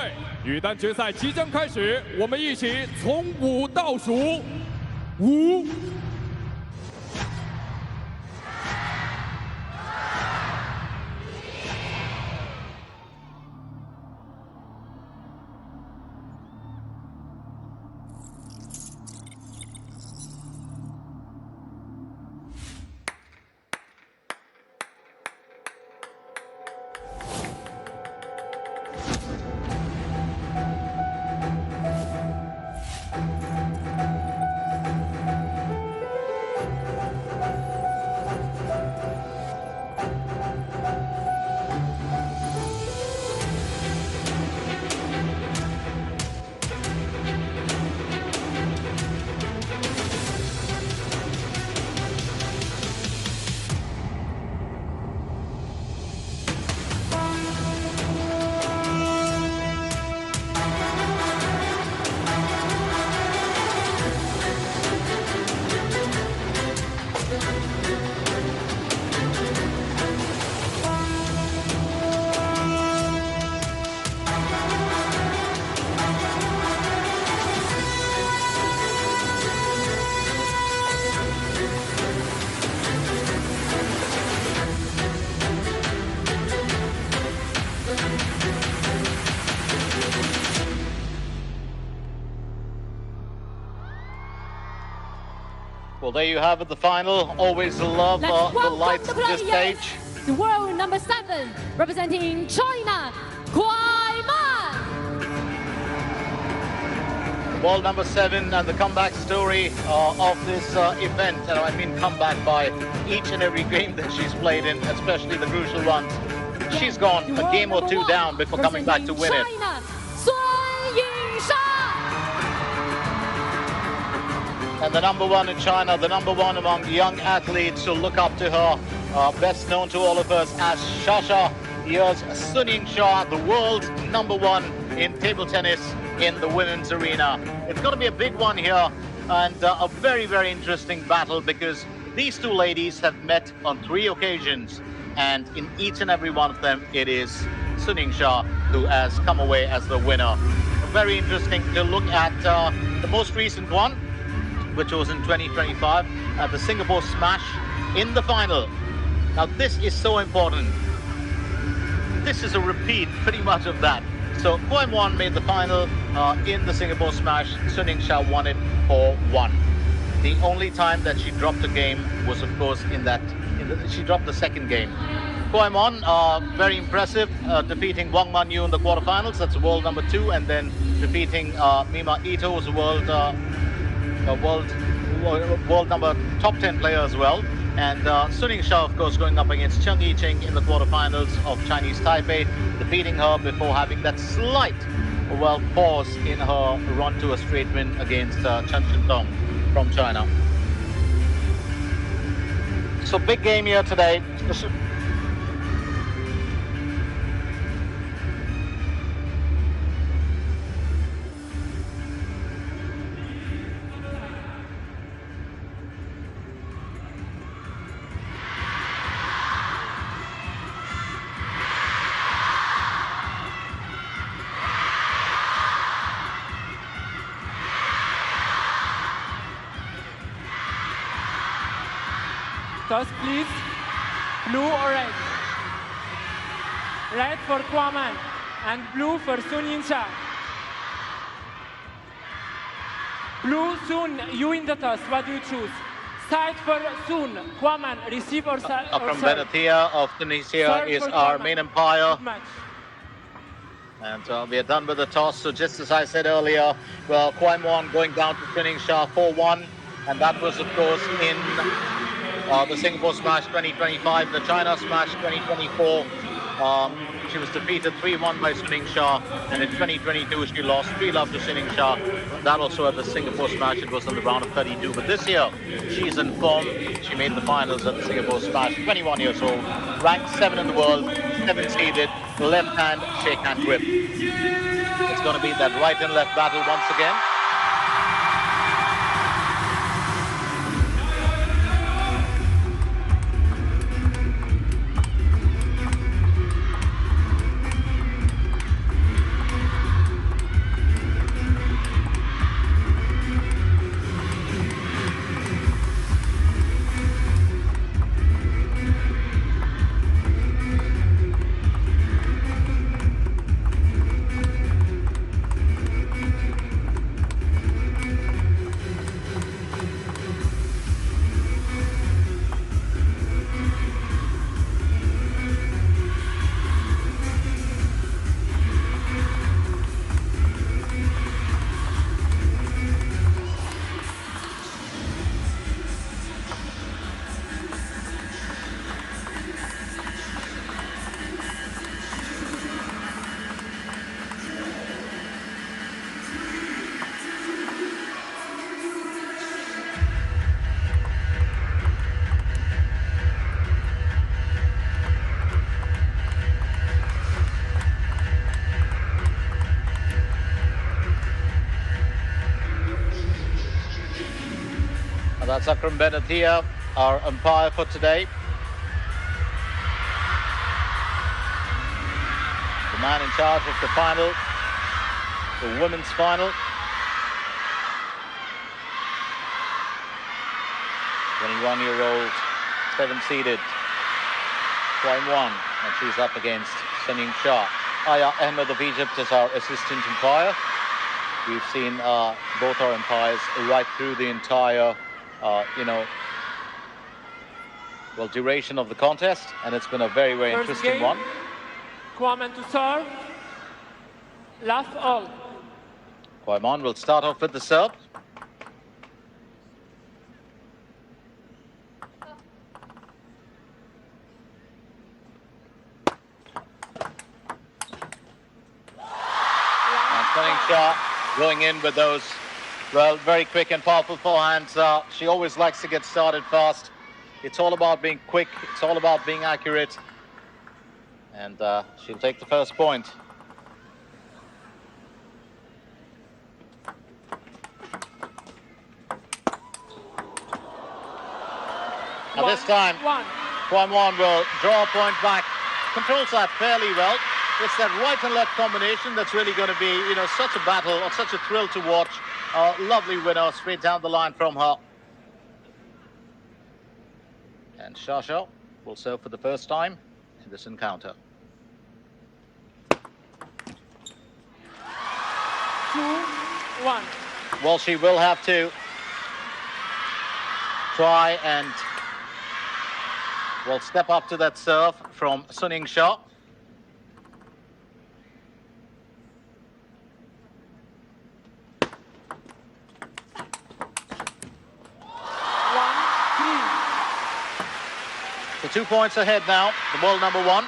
位，女单决赛即将开始，我们一起从5倒数，5。Well, there you have it, the final. Always love the lights at this stage. The world number 7, representing China, Kuai Man. World number 7 and the comeback story of this event. And I mean comeback by each and every game that she's played in, especially the crucial ones. She's gone a game or two down before coming back to win it. China, Sun Yingsha. And the number 1 in China, the number 1 among young athletes who look up to her, best known to all of us as Shasha. Here's Sun Yingsha, the world's number 1 in table tennis in the women's arena. It's going to be a big one here and a very, very interesting battle because these two ladies have met on 3 occasions and in each and every one of them it is Sun Yingsha who has come away as the winner. Very interesting to look at the most recent one, which was in 2025 at the Singapore Smash in the final. Now this is so important. This is a repeat pretty much of that. So Kuai Man made the final in the Singapore Smash. Sun Yingsha won it 4-1. The only time that she dropped a game was of course she dropped the second game. Kuai Man, very impressive, defeating Wang Manyu in the quarterfinals. That's world number 2, and then defeating Mima who's world number top 10 player as well. And Sun Yingsha, of course, going up against Cheng Yicheng in the quarterfinals of Chinese Taipei, defeating her before having that slight, pause in her run to a straight win against Chen Shintong from China. So big game here today. Toss, please. Blue or red? Red for Kuai Man and blue for Sun Yingsha. Blue, Sun, you in the toss. What do you choose? Side for Sun, Kuai Man, receive or serve? From Venetia of Tunisia is our main umpire. And we are done with the toss. So just as I said earlier, well, Kuai Man going down to Sun Yingsha 4-1. And that was, of course, in the Singapore Smash 2025, the China Smash 2024. She was defeated 3-1 by Sun Yingsha, and in 2022 she lost 3-love to Sun Yingsha. That also at the Singapore Smash, it was in the round of 32. But this year, she's in form. She made the finals at the Singapore Smash, 21 years old, ranked 7 in the world, 7th-seeded, left hand, shake hand grip. It's going to be that right and left battle once again. That's Akram Benatia, our umpire for today. The man in charge of the final, the women's final. 21-year-old, 7-seeded Kuai Man, and she's up against Sun Yingsha. Aya Ahmed of Egypt is our assistant umpire. We've seen both our umpires right through the entire, duration of the contest, and it's been a very, very First interesting game, one. Kuai Man to serve. Last all. Kuai Man will start off with the serve. Sun Yingsha going in with those, well, very quick and powerful forehands. She always likes to get started fast. It's all about being quick. It's all about being accurate. And she'll take the first point. Now this time, Kuai Man will draw a point back. Controls that fairly well. It's that right and left combination that's really going to be, such a battle or such a thrill to watch. Lovely winner straight down the line from her. And Shasha will serve for the first time in this encounter. 2-1. Well, she will have to try and, step up to that serve from Sun Yingsha. So 2 points ahead now, the world number one.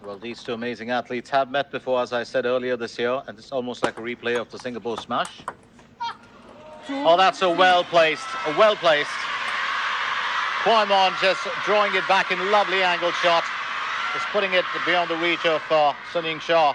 Well, these two amazing athletes have met before, as I said earlier this year, and it's almost like a replay of the Singapore smash. Oh, that's a well-placed. Kuai Man just drawing it back in a lovely angled shot. Just putting it beyond the reach of Sun Yingsha.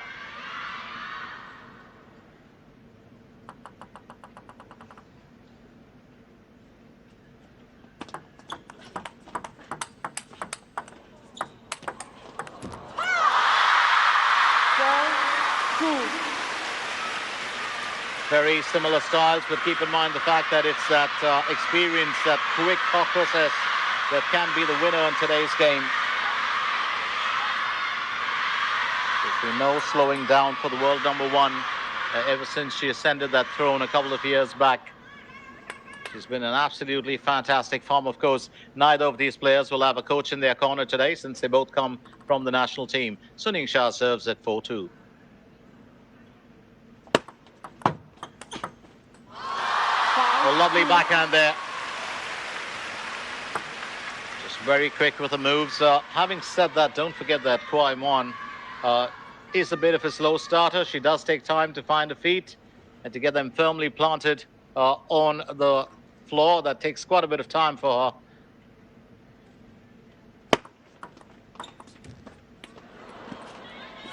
Very similar styles, but keep in mind the fact that it's that experience, that quick thought process that can be the winner in today's game. There's been no slowing down for the world number one ever since she ascended that throne a couple of years back. She's been an absolutely fantastic form. Of course, neither of these players will have a coach in their corner today since they both come from the national team. Sun Yingsha serves at 4-2. A lovely backhand there. Just very quick with the moves. Having said that, don't forget that Kuai Man is a bit of a slow starter. She does take time to find her feet and to get them firmly planted on the floor. That takes quite a bit of time for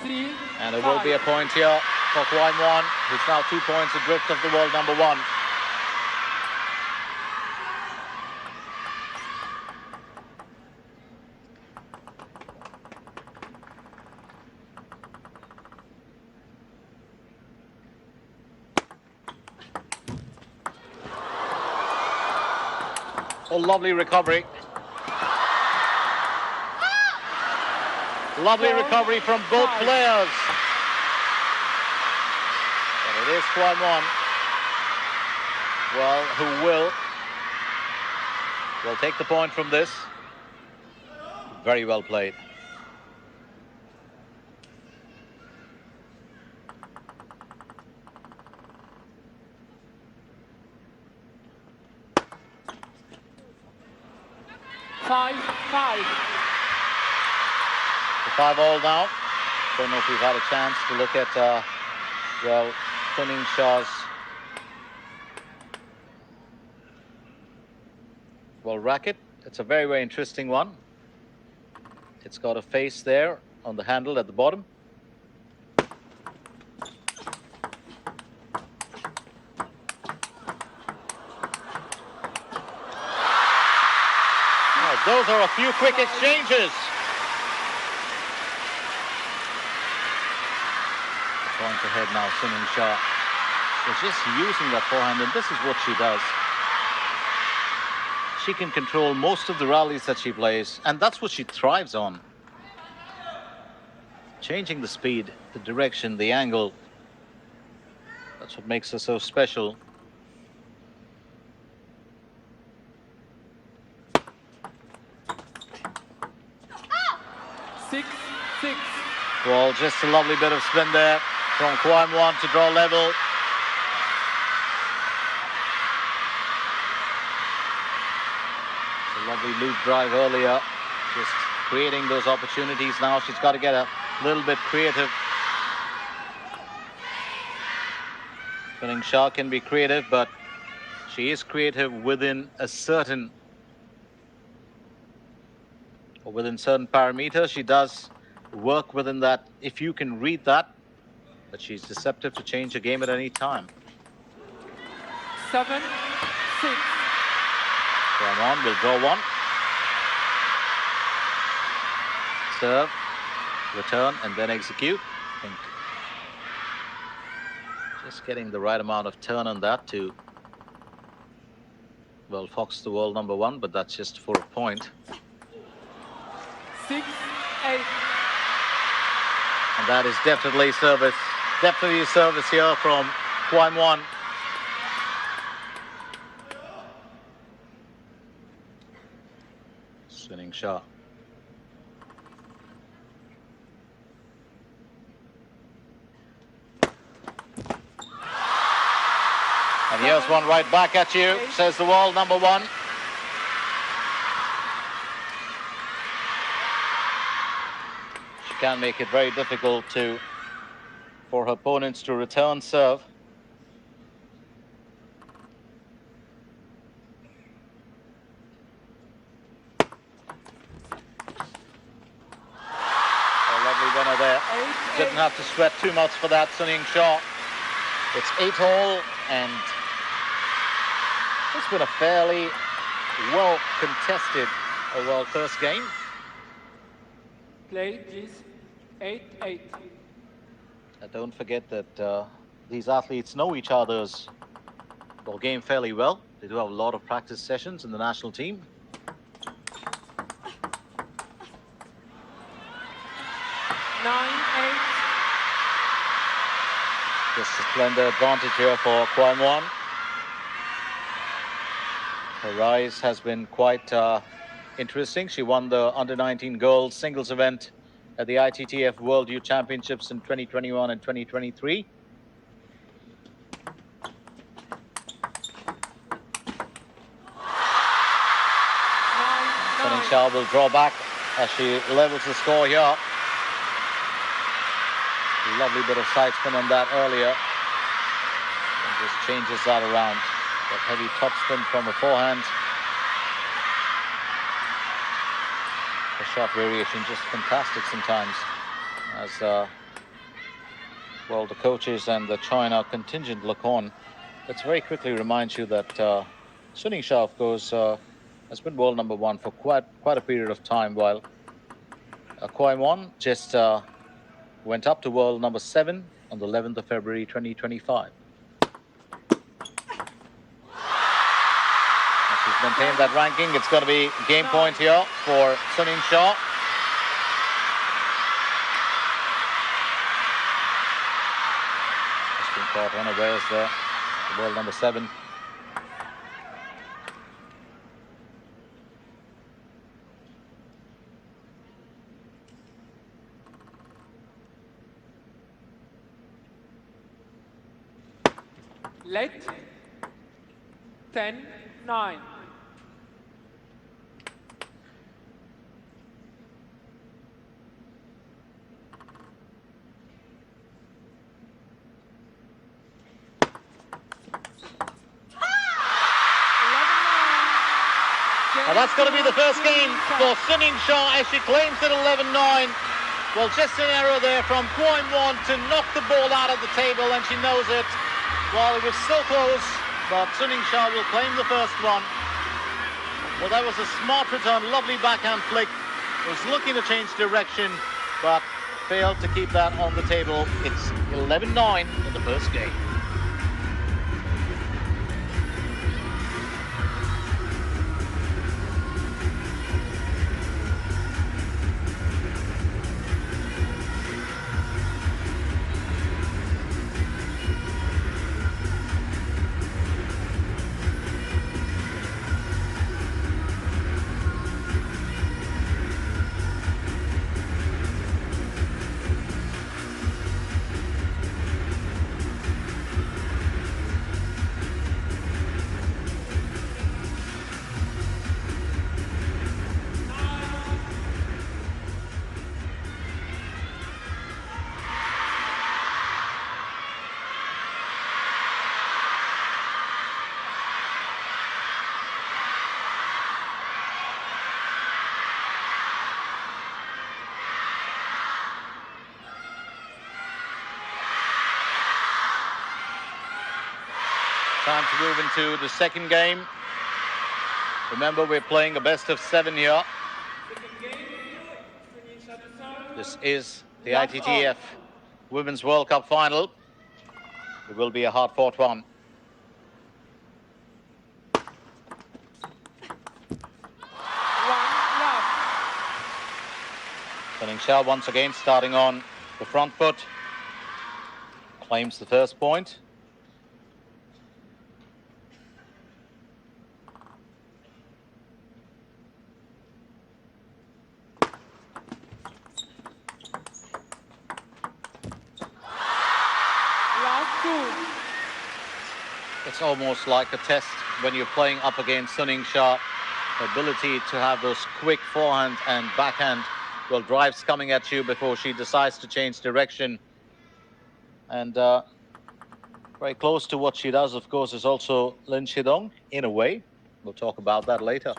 her. And there will be a point here for Kuai Man, who's now 2 points adrift of the world number one. Oh, lovely recovery. Lovely recovery from both players. But it is Kuai Man. Well, who will take the point from this. Very well played. Five. The 5-all now. Don't know if we've had a chance to look at, Sun Yingsha's racket. It's a very, very interesting one. It's got a face there on the handle at the bottom. Well, those are a few quick exchanges. Point ahead now, Sun Yingsha. She's just using that forehand, and this is what she does. She can control most of the rallies that she plays, and that's what she thrives on. Changing the speed, the direction, the angle. That's what makes her so special. Six, six. Well, just a lovely bit of spin there from Kuai Man to draw level. It's a lovely loop drive earlier. Just creating those opportunities now. She's got to get a little bit creative. Sun Yingsha can be creative, but she is creative within a certain parameters. She does work within that. If you can read that, but she's deceptive to change a game at any time. 7, 6. Kuai Man will draw one. Serve, return, and then execute. I think just getting the right amount of turn on that to, well, fox the world number one, but that's just for a point. 6, 8. And that is definitely service. Definitely service here from Kuai Man. Sun Yingsha. And here's one right back at you, says the world number one. She can make it very difficult for her opponents to return serve. A lovely winner there. Didn't have to sweat too much for that, Sun Yingsha. It's 8-all, and it's been a fairly well contested world first game. Play, please. 8, 8. Don't forget that these athletes know each other's game fairly well. They do have a lot of practice sessions in the national team. Nine, 8. Just a splendid advantage here for Kuai Man. Her rise has been quite interesting. She won the under-19 girls singles event at the ITTF World Youth Championships in 2021 and 2023. Sun Yingsha will draw back as she levels the score here. Lovely bit of side spin on that earlier. And just changes that around. That heavy top spin from a forehand. The shot variation just fantastic sometimes. As well, the coaches and the China contingent look on. Let's very quickly remind you that Sun Yingsha, of course, has been world number one for quite a period of time, while Kuai Man just went up to world number 7 on the 11th of February 2025. As she's maintained that ranking, it's going to be game point here for Sun Yingsha. Just been caught unawares there, the world number 7. Late. 10, 9. Now that's going to be the first game for Sun Yingsha as she claims it 11-9. Well, just an error there from Kuai Man to knock the ball out of the table, and she knows it. Well, it was so close, but Sun Yingsha will claim the first one. Well, that was a smart return, lovely backhand flick. Was looking to change direction, but failed to keep that on the table. It's 11-9 in the first game. Time to move into the second game. Remember, we're playing a best of 7 here. This is the ITTF Women's World Cup final. It will be a hard-fought one. Sun Yingsha once again starting on the front foot. Claims the first point. It's almost like a test when you're playing up against Sun Yingsha. Ability to have those quick forehand and backhand, well, drives coming at you before she decides to change direction. And very close to what she does, of course, is also Lin Shidong, in a way. We'll talk about that later.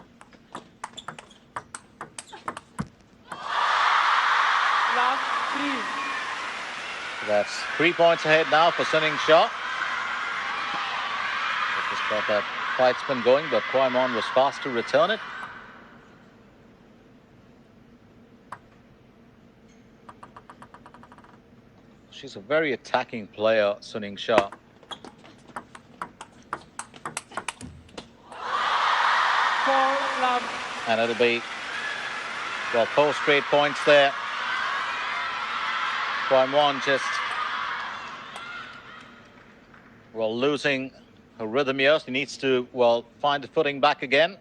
Last 3. That's 3 points ahead now for Sun Yingsha. Just got that fight spin going, but Kuai Man was fast to return it. She's a very attacking player, Sun Yingsha. And it'll be, well, 4 straight points there. Kuai Man just, well, losing her rhythm here. She needs to, well, find the footing back again.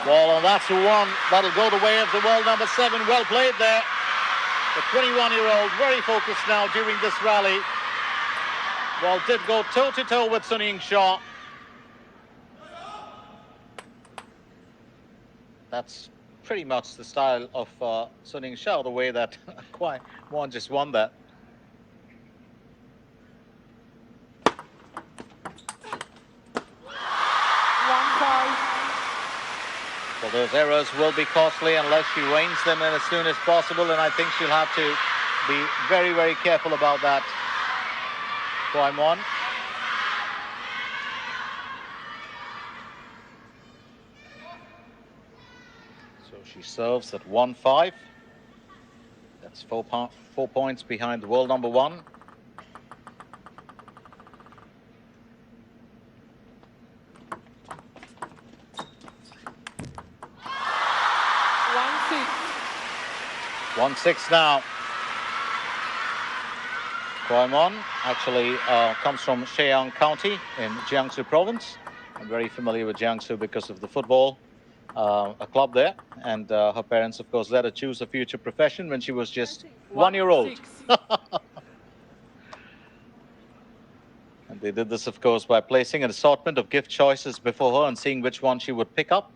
Well, and that's the one that'll go the way of the world number 7. Well played there. The 21-year-old very focused now during this rally. Well, did go toe-to-toe with Sun Yingsha. That's pretty much the style of Sun Yingsha, the way that Kuai Man just won that. Well, those errors will be costly unless she reins them in as soon as possible, and I think she'll have to be very, very careful about that, Kuai Man. So she serves at 1-5. That's 4 points behind the world number 1. One 6 now. Kuai Man actually comes from Shenyang County in Jiangsu province. I'm very familiar with Jiangsu because of the football, a club there. And her parents, of course, let her choose a future profession when she was just 1 year old. And they did this, of course, by placing an assortment of gift choices before her and seeing which one she would pick up.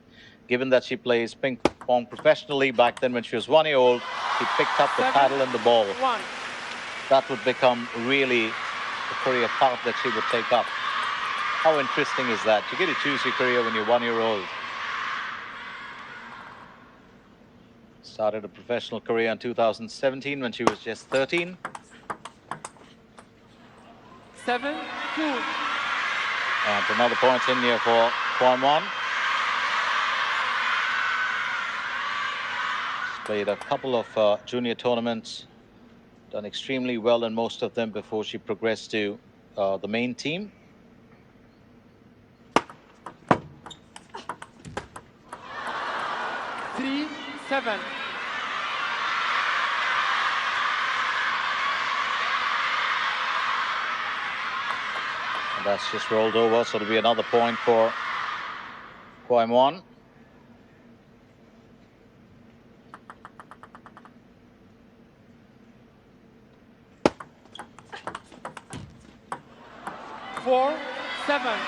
given that she plays ping pong professionally, back then when she was 1 year old, she picked up the paddle and the ball. 1. That would become really a career path that she would take up. How interesting is that? You get to choose your career when you're 1 year old. Started a professional career in 2017 when she was just 13. 7-2. And another point in here for Kuai Man. She's played a couple of junior tournaments, done extremely well in most of them before she progressed to the main team. Three, 7. And that's just rolled over, so it'll be another point for Kuai Man. Four, 7.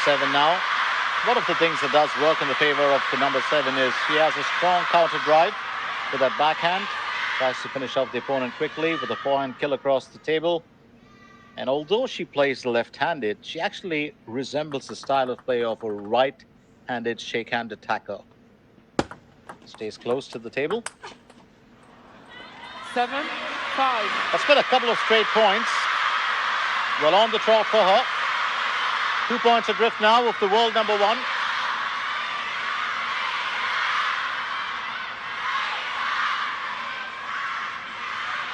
7 now. One of the things that does work in the favor of the number 7 is she has a strong counter drive with that backhand. Tries to finish off the opponent quickly with a forehand kill across the table. And although she plays left-handed, she actually resembles the style of play of a right-handed shake-hand attacker. Stays close to the table. 7, 5. That's been a couple of straight points. Well on the trot for her. 2 points adrift now of the world number 1.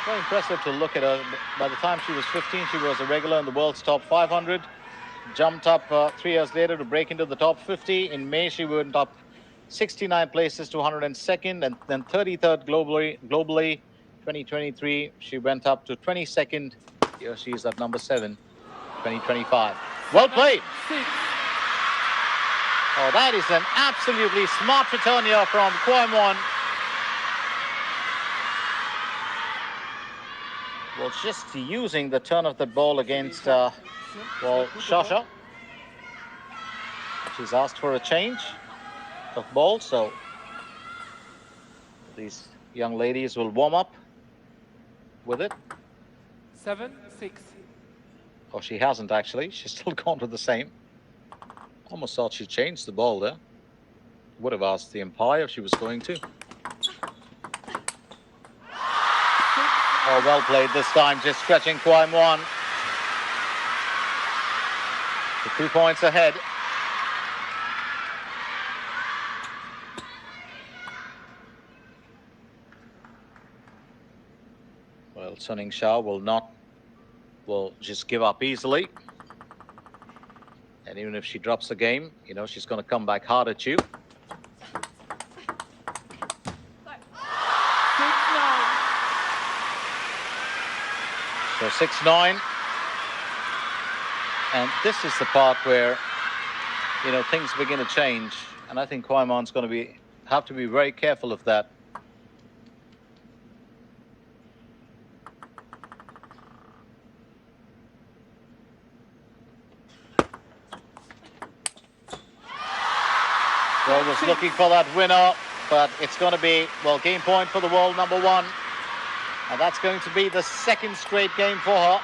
Very impressive to look at her. By the time she was 15, she was a regular in the world's top 500. Jumped up 3 years later to break into the top 50. In May, she went up 69 places to 102nd and then 33rd globally. 2023, she went up to 22nd. Here she is at number 7, 2025. Well played. 6. Oh, that is an absolutely smart return here from Kuai Man. Well, just using the turn of the ball against, Shasha. She's asked for a change of ball, so these young ladies will warm up with it. 7, 6. Oh, she hasn't actually. She's still gone with the same. Almost thought she changed the ball there. Would have asked the umpire if she was going to. Oh, well played this time, just stretching Kuai Man. The 2 points ahead. Well, Sun Yingsha will just give up easily. And even if she drops the game, you know, she's going to come back hard at you. 6, 9. So 6-9. And this is the part where, you know, things begin to change. And I think Kuai Man's going to have to be very careful of that. Well, was looking for that winner, but it's going to be, well, game point for the world number 1. And that's going to be the 2nd straight game for her.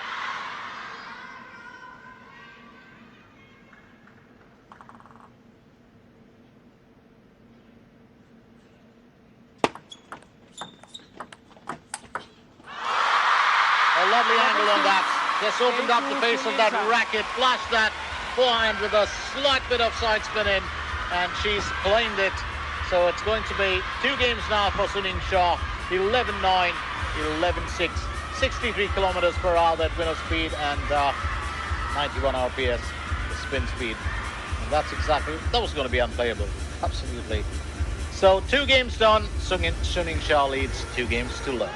A lovely angle on that. Just opened up the face of that racket, flashed that forehand with a slight bit of side spin in, and she's claimed it. So it's going to be 2 games now for Sun Yingsha. 11-9, 11-6, 63 kilometers per hour that winner speed, and 91 RPS the spin speed. And that's exactly, that was going to be unplayable. Absolutely. So 2 games done. Sun Yingsha leads 2 games to 0.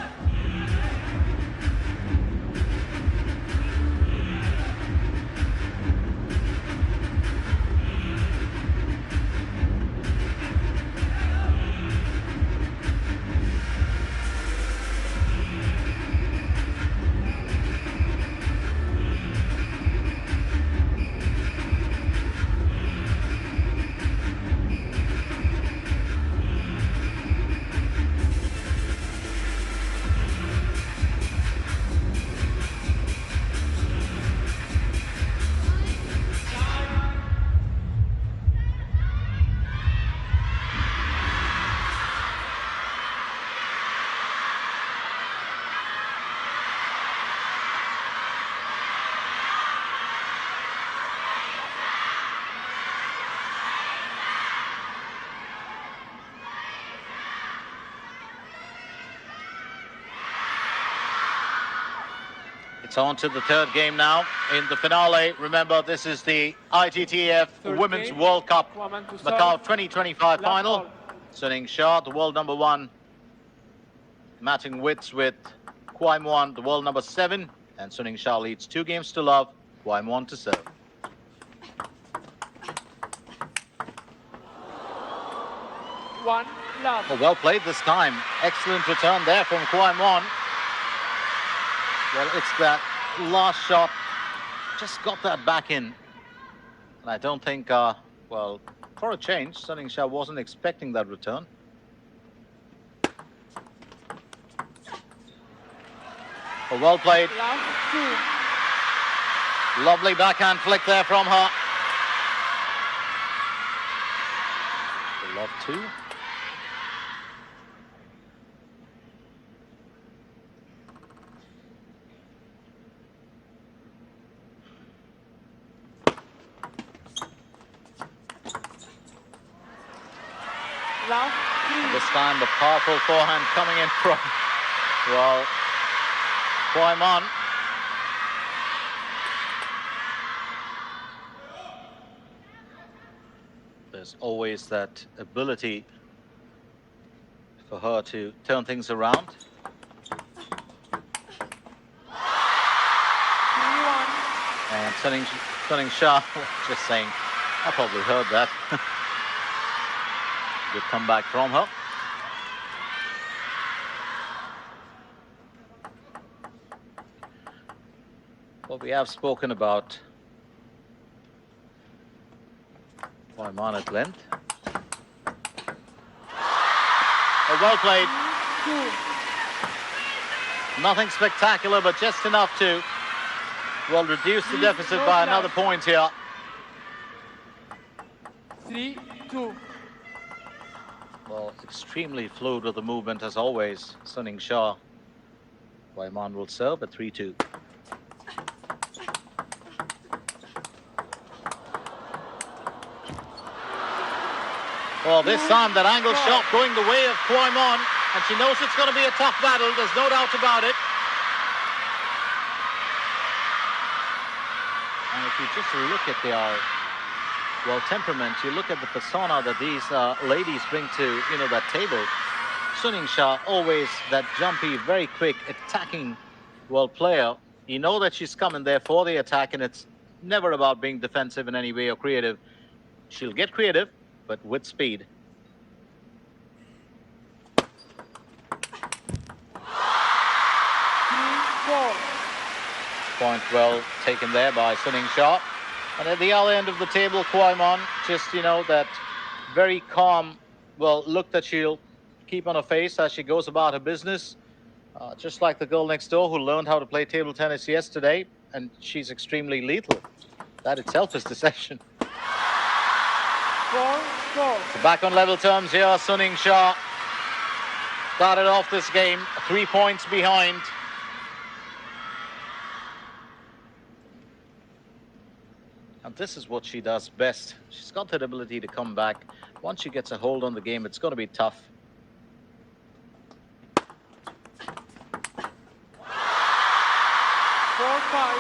It's on to the third game now in the finale. Remember, this is the ITTF Women's World Cup Macao 2025 final. Sun Yingsha, the world number 1, matching wits with Kuai Man, the world number 7. And Sun Yingsha leads 2 games to love. Kuai Man to serve. One love. Oh, well played this time. Excellent return there from Kuai Man. Well, it's that last shot. Just got that back in. And I don't think, well, for a change, Sun Yingsha wasn't expecting that return. Oh, well played. Love 2. Lovely backhand flick there from her. Love 2. Love 3. This time the powerful forehand coming in from, well, Kuai Man. There's always that ability for her to turn things around. 3-1. And Sun Yingsha just saying, I probably heard that. Good comeback from her. Well, we have spoken about Kuai Man at length. Oh, well played. 2. Nothing spectacular, but just enough to, well, reduce the deficit by another point here. 3-2. Well, extremely fluid with the movement as always. Sun Yingsha. Kuai Man will serve at 3-2. Well, this time that angle shot going the way of Kuai Man, and she knows it's going to be a tough battle. There's no doubt about it. And if you just look at their, well, temperament, you look at the persona that these ladies bring to, you know, that table. Sun Yingsha, always that jumpy, very quick, attacking, well, player. You know that she's coming there for the attack, and it's never about being defensive in any way or creative. She'll get creative, but with speed. 3-4. Point well taken there by Sun Yingsha. And at the other end of the table, Kuai Man, just, you know, that very calm, well, look that she'll keep on her face as she goes about her business. Just like the girl next door who learned how to play table tennis yesterday, and she's extremely lethal. That itself is deception. 4-4. So back on level terms here, Sun Yingsha started off this game 3 points behind. And this is what she does best. She's got that ability to come back. Once she gets a hold on the game, it's going to be tough. 4-5.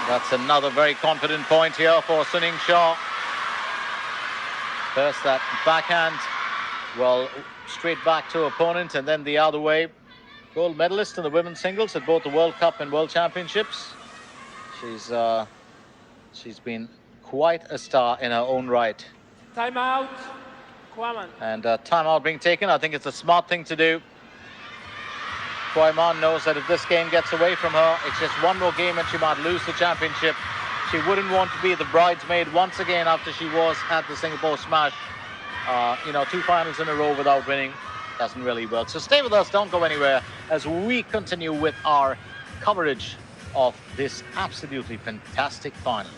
That's another very confident point here for Sun Yingsha. First that backhand, well, straight back to opponent, and then the other way. Gold medalist in the women's singles at both the World Cup and World Championships. She's been quite a star in her own right. Timeout. Kuai Man. And timeout being taken. I think it's a smart thing to do. Kuai Man knows that if this game gets away from her, it's just one more game and she might lose the championship. She wouldn't want to be the bridesmaid once again after she was at the Singapore Smash. You know, 2 finals in a row without winning doesn't really work. So stay with us, don't go anywhere as we continue with our coverage of this absolutely fantastic final.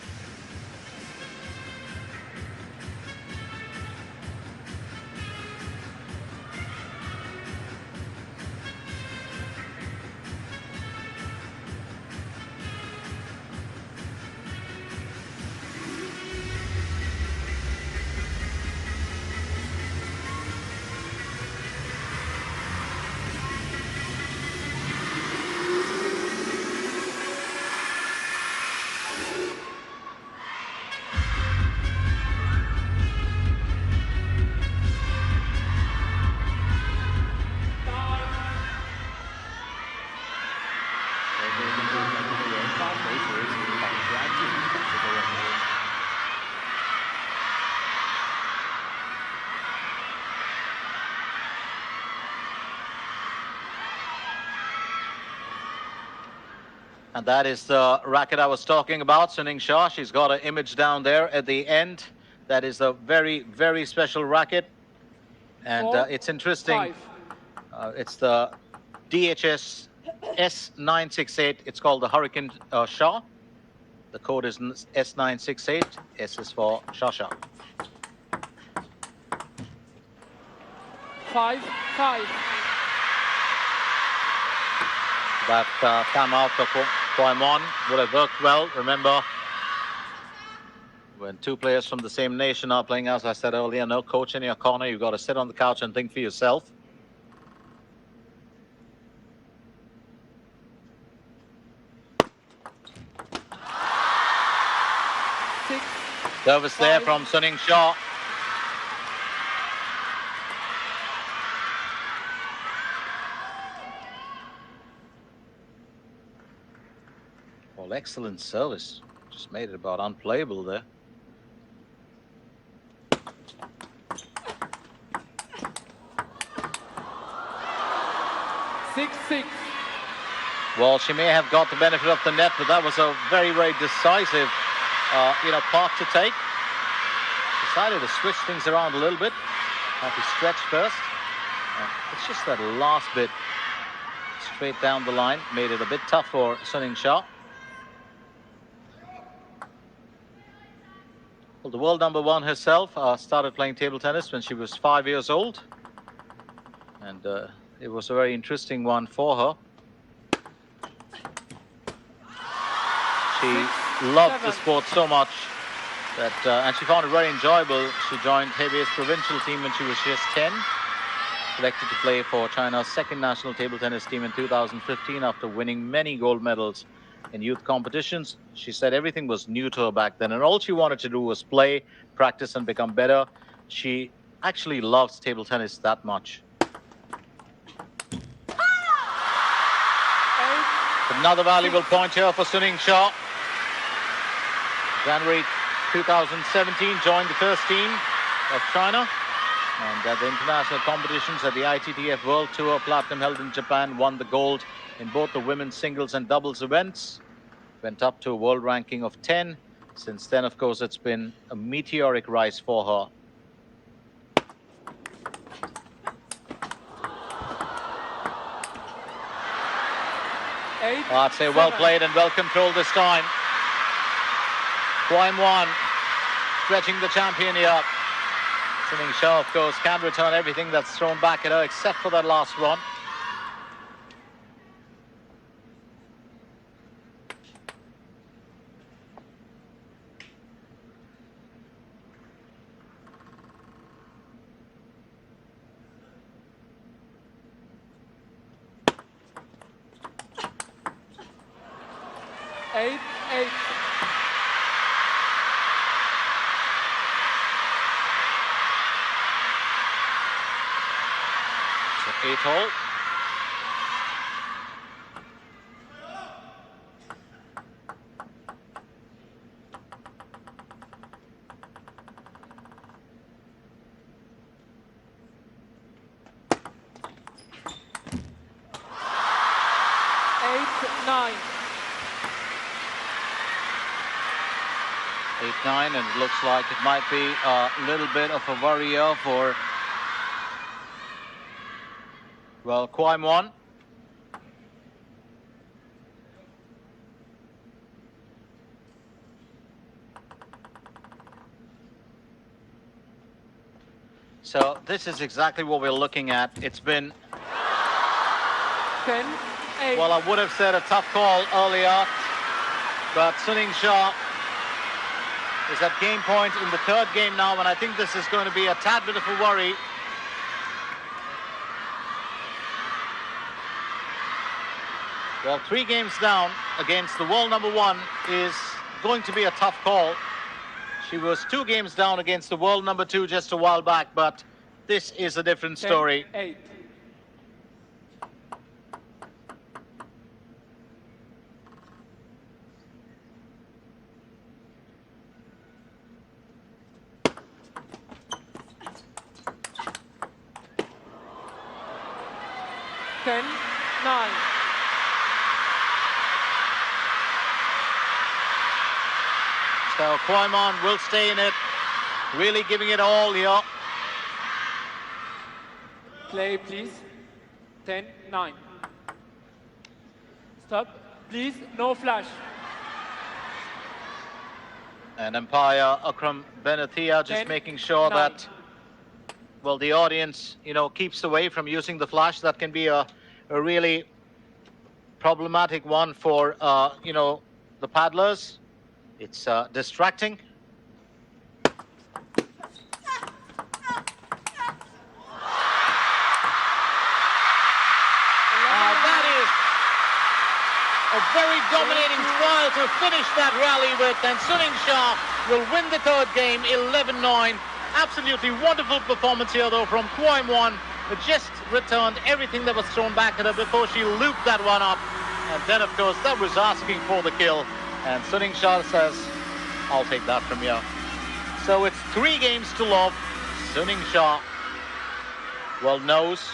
And that is the racket I was talking about, Sun Yingsha. She's got an image down there at the end. That is a very, very special racket. And it's interesting. It's the DHS S968. It's called the Hurricane Shah. The code is S968. S is for Shasha. 5-5. That time out for Kuai Man would have worked well. Remember, when two players from the same nation are playing, as I said earlier, no coach in your corner. You've got to sit on the couch and think for yourself. Service there from Sun Yingsha. Well, excellent service. Just made it about unplayable there. Well, she may have got the benefit of the net, but that was a very, very decisive part to take. Decided to switch things around a little bit. Had to stretch first. It's just that last bit straight down the line made it a bit tough for Sun Yingsha. Well, the world #1 herself started playing table tennis when she was 5 years old. And it was a very interesting one for her. She loved the sport so much that, and she found it very enjoyable. She joined Hebei's provincial team when she was just 10. Selected to play for China's second national table tennis team in 2015 after winning many gold medals in youth competitions. She said everything was new to her back then, and all she wanted to do was play, practice, and become better. She actually loves table tennis that much. Another valuable point here for Sun Yingsha. January 2017, joined the first team of China. And at the international competitions at the ITTF World Tour Platinum held in Japan, won the gold in both the women's singles and doubles events. Went up to a world ranking of 10. Since then, of course, it's been a meteoric rise for her. I'd say well played and well controlled this time. Kuai Man stretching the champion here. Sun Yingsha, of course, can return everything that's thrown back at her except for that last one. Eight. 8-hole. Nine. 8-9, and it looks like it might be a little bit of a worry here for, well, Kuai Man. So this is exactly what we're looking at. It's been 10, 8. Well, I would have said a tough call earlier, but Sun Yingsha is at game point in the third game now, and I think this is going to be a tad bit of a worry. Well, 3 games down against the world #1 is going to be a tough call. She was 2 games down against the world #2 just a while back, but this is a different story. 10, 8. So Kuai Man will stay in it, really giving it all here. Play, please. 10-9. Stop. Please, no flash. And umpire Akram Benathia just 10, making sure 9. that, well, the audience, keeps away from using the flash. That can be a really problematic one for, the paddlers. It's distracting. That is a very dominating style to finish that rally with, and Sun Yingsha will win the third game 11-9. Absolutely wonderful performance here though from Kuai Man, who just returned everything that was thrown back at her before she looped that one up. And then of course that was asking for the kill, and Sun Yingsha says, I'll take that from you. So it's 3 games to love. Sun Yingsha, well, knows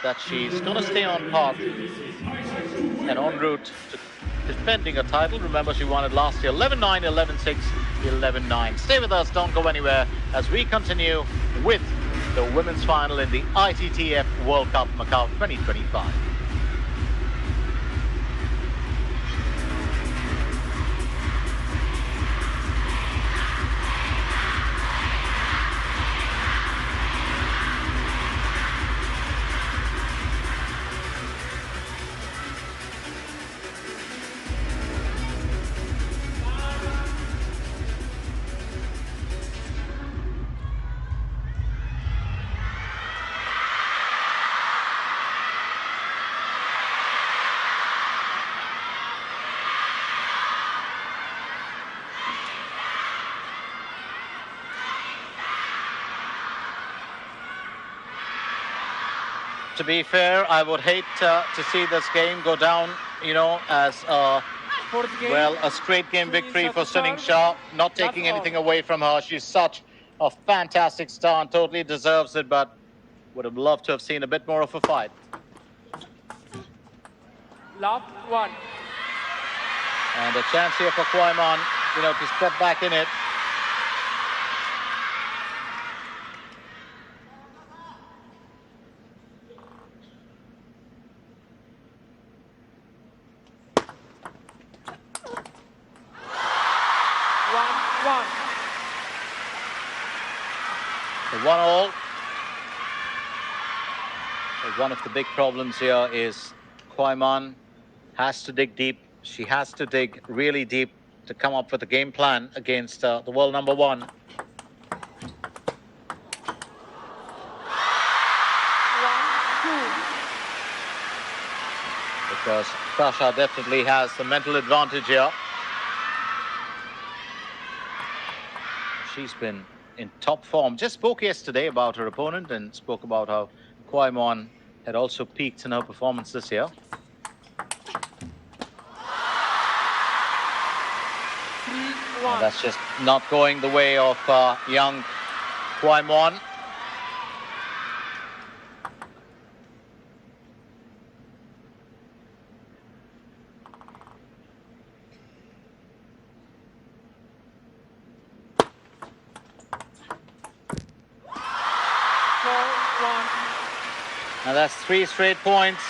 that she's going to stay on path and en route to defending a title. Remember, she won it last year, 11-9, 11-6, 11-9. Stay with us, don't go anywhere, as we continue with the women's final in the ITTF World Cup Macao 2025. To be fair, I would hate to see this game go down, as a straight game victory for Sun Yingsha. Not taking anything away from her. She's such a fantastic star and totally deserves it, but would have loved to have seen a bit more of a fight. Love 1. And a chance here for Kuai Man, to step back in it. So 1-all. But one of the big problems here is Kuai Man has to dig deep. She has to dig really deep to come up with a game plan against the world number 1. 1-2. Because Sasha definitely has the mental advantage here. She's been in top form. Just spoke yesterday about her opponent and spoke about how Kuai Man had also peaked in her performance this year. 3-1. And that's just not going the way of young Kuai Man. And that's 3 straight points.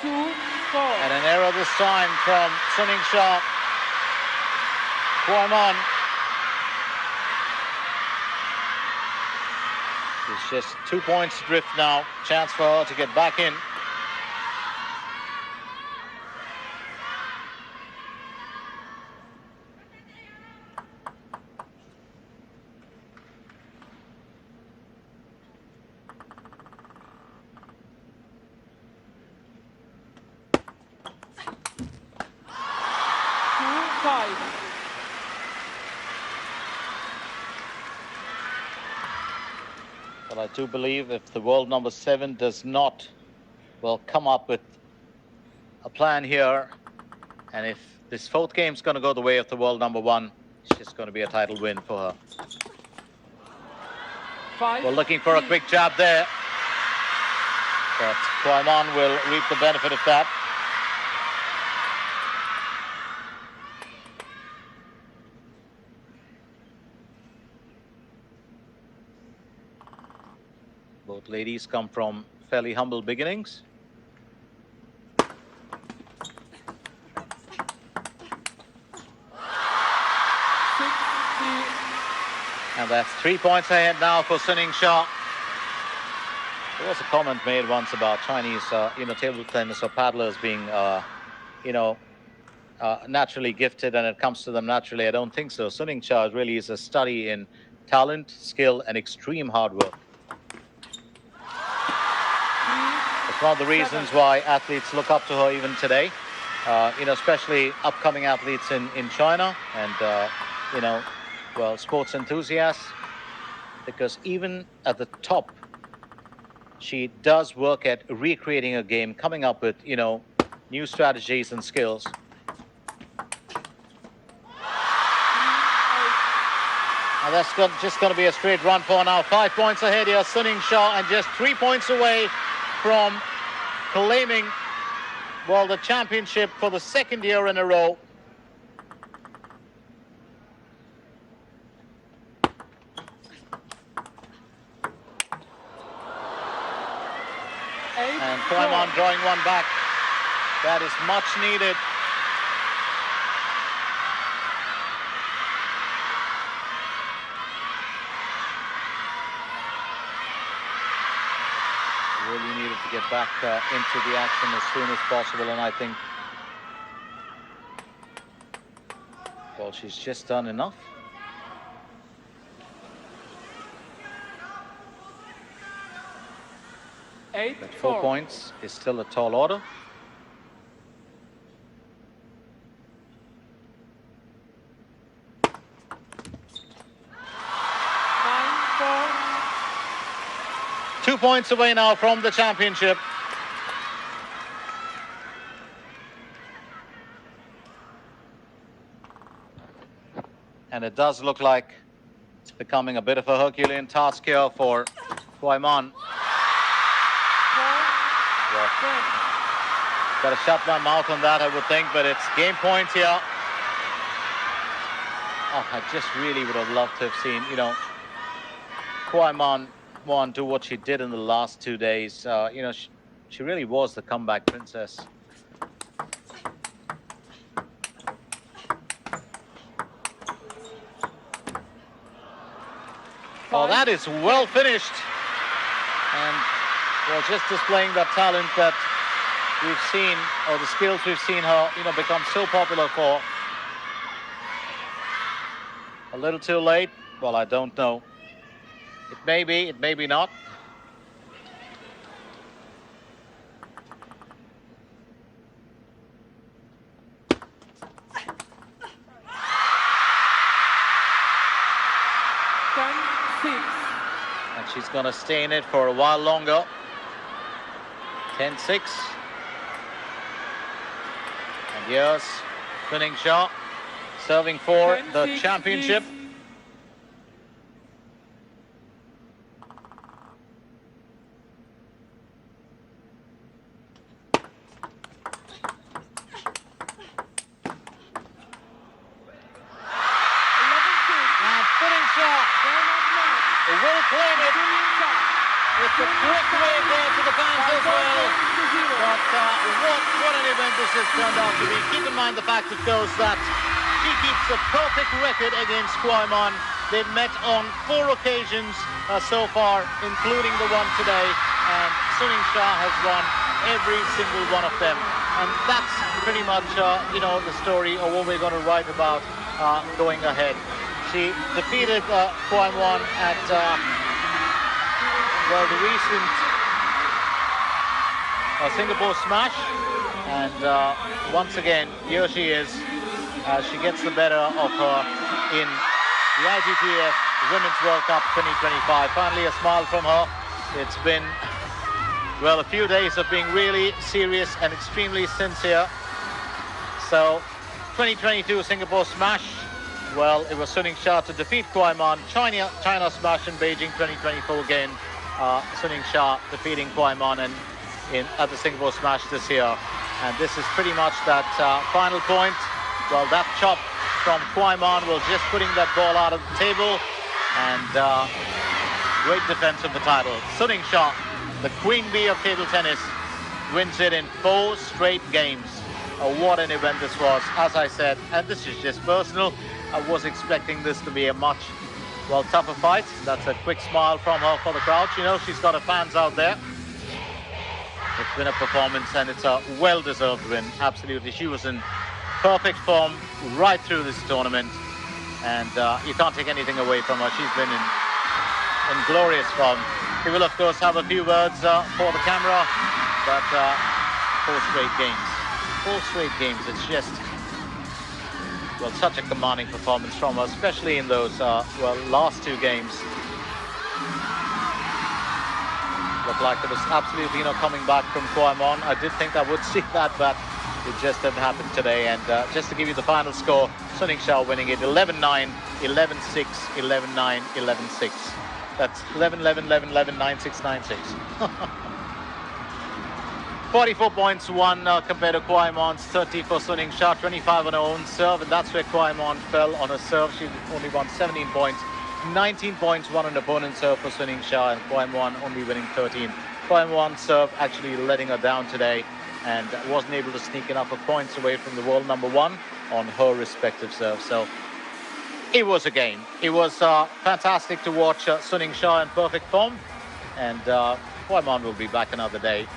And an error this time from Sun Yingsha. Kuai Man. It's just 2 points adrift now. Chance for her to get back in. But I do believe if the world number 7 does not, come up with a plan here And if this fourth game's going to go the way of the world number one, it's just going to be a title win for her. We're looking for a quick jab there. But Kuai Man will reap the benefit of that. Both ladies come from fairly humble beginnings. And that's 3 points ahead now for Sun Yingsha. There was a comment made once about Chinese, table tennis or paddlers being, naturally gifted, and it comes to them naturally. I don't think so. Sun Yingsha really is a study in talent, skill, and extreme hard work. It's one of the reasons why athletes look up to her even today. Especially upcoming athletes in China and, sports enthusiasts. Because even at the top, she does work at recreating a game, coming up with, new strategies and skills. And that's just going to be a straight run for now. 5 points ahead here, Sun Yingsha, and just 3 points away from claiming, the championship for the second year in a row. And Kuai Man drawing one back. That is much needed. Really needed to get back into the action as soon as possible, and I think, she's just done enough. But 4 points is still a tall order. Two points away now from the championship. And it does look like it's becoming a bit of a Herculean task here for Kuai Man. Got to shut my mouth on that, I would think, but it's game points here. I just really would have loved to have seen, Kuai Man do what she did in the last 2 days. She really was the comeback princess. Oh, that is well finished. And, just displaying that talent that we've seen, or the skills we've seen her, become so popular for. A little too late? Well, I don't know. It may be not. And she's going to stay in it for a while longer. 10-6. And here's Sun Yingsha serving for the championship. Will claim it. It's a quick way there to the fans as well. But what an event this has turned out to be. Keep in mind the fact, of course, that she keeps a perfect record against Kuai Man. They've met on 4 occasions so far, including the one today. And Sun Yingsha has won every single one of them. And that's pretty much, the story or what we're going to write about going ahead. She defeated Kuai Man at the recent Singapore Smash, and once again here she is. She gets the better of her in the ITTF Women's World Cup 2025. Finally a smile from her. It's been, a few days of being really serious and extremely sincere. So 2022 Singapore Smash, well, it was Sun Yingsha to defeat Kuai Man. China Smash in Beijing 2024 again. Sun Yingsha defeating Kuai Man at the Singapore Smash this year. And this is pretty much that final point. Well, that chop from Kuai Man was just putting that ball out of the table. And great defense of the title. Sun Yingsha, the queen bee of table tennis, wins it in 4 straight games. What an event this was, as I said, and this is just personal. I was expecting this to be a much, well, tougher fight. That's a quick smile from her for the crowd. You know, she's got her fans out there. It's been a performance, and it's a well-deserved win. Absolutely, she was in perfect form right through this tournament, and you can't take anything away from her. She's been in glorious form. We will, of course, have a few words for the camera, but 4 straight games. 4 straight games. It's just, well, such a commanding performance from her, especially in those, well, last 2 games. Looked like it was absolutely, coming back from Kuai Man. I did think I would see that, but it just didn't happen today. And just to give you the final score, Sun Yingsha winning it 11-9, 11-6, 11-9, 11-6. That's 11-11, 11-11, 9-6, 9-6. 44 points won compared to Kuai Man's 30 for Sun Yingsha, 25 on her own serve, and that's where Kuai Man fell on her serve. She only won 17 points, 19 points won an opponent's serve for Sun Yingsha, and Kuai Man only winning 13. Kuai Man's serve actually letting her down today, and wasn't able to sneak enough of points away from the world number 1 on her respective serve. So it was a game. It was fantastic to watch Sun Yingsha in perfect form, and Kuai Man will be back another day.